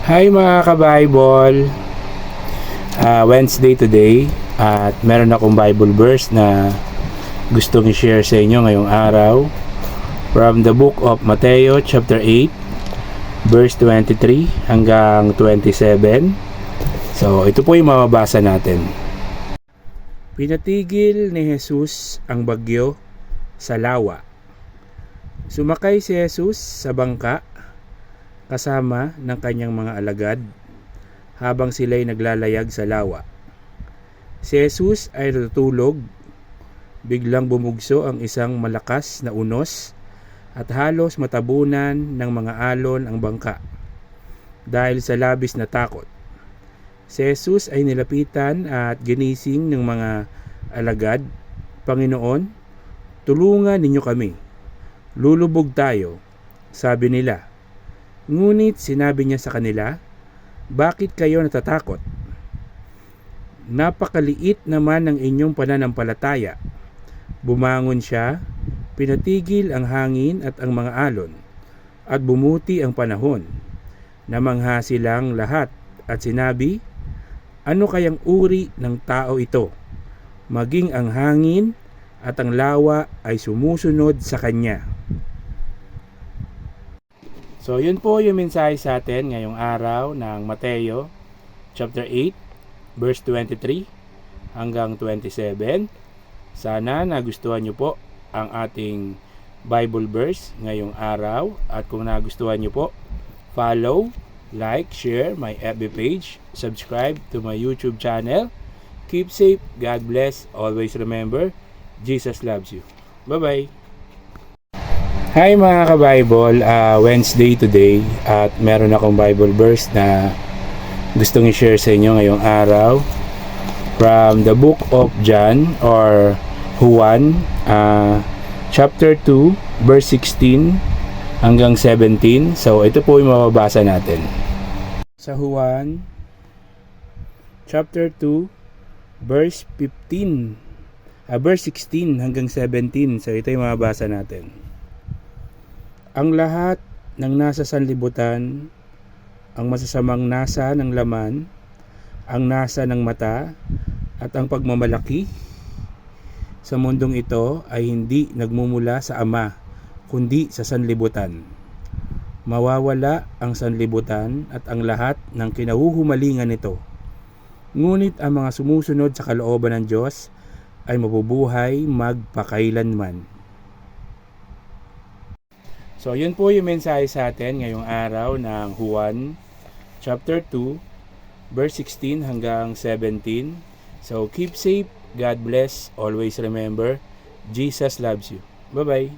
Hi mga ka-Bible! Wednesday today at meron akong Bible verse na gustong i-share sa inyo ngayong araw from the book of Mateo chapter 8 verse 23 hanggang 27. So ito po yung mababasa natin. Pinatigil ni Jesus ang bagyo sa lawa. Sumakay si Jesus sa bangka kasama ng kanyang mga alagad habang sila'y naglalayag sa lawa. Si Jesus ay natutulog. Biglang bumugso ang isang malakas na unos at halos matabunan ng mga alon ang bangka dahil sa labis na takot. Si Jesus ay nilapitan at ginising ng mga alagad, "Panginoon, tulungan ninyo kami. Lulubog tayo," sabi nila. Ngunit sinabi niya sa kanila, "Bakit kayo natatakot? Napakaliit naman ng inyong pananampalataya." Bumangon siya, pinatigil ang hangin at ang mga alon, at bumuti ang panahon. Namangha silang lahat at sinabi, "Ano kayang uri ng tao ito? Maging ang hangin at ang lawa ay sumusunod sa kanya." So yun po yung mensahe sa atin ngayong araw ng Mateo chapter 8 verse 23 hanggang 27. Sana nagustuhan nyo po ang ating Bible verse ngayong araw, at kung nagustuhan nyo po, follow, like, share my FB page, subscribe to my YouTube channel. Keep safe, God bless, always remember, Jesus loves you. Bye-bye! Hi mga ka-Bible, Wednesday today at meron akong Bible verse na gustong i-share sa inyo ngayong araw from the book of John or Juan, chapter 2 verse 16 hanggang 17. So ito po yung mababasa natin. Sa Juan chapter 2 verse 15 verse 16 hanggang 17. So ito yung mababasa natin. Ang lahat ng nasa sanlibutan, ang masasamang nasa ng laman, ang nasa ng mata, at ang pagmamalaki sa mundong ito ay hindi nagmumula sa Ama, kundi sa sanlibutan. Mawawala ang sanlibutan at ang lahat ng kinahuhumalingan nito. Ngunit ang mga sumusunod sa kalooban ng Diyos ay mabubuhay magpakailanman. So, yun po yung mensahe sa atin ngayong araw ng Juan chapter 2 verse 16 hanggang 17. So, keep safe, God bless, always remember, Jesus loves you. Bye-bye!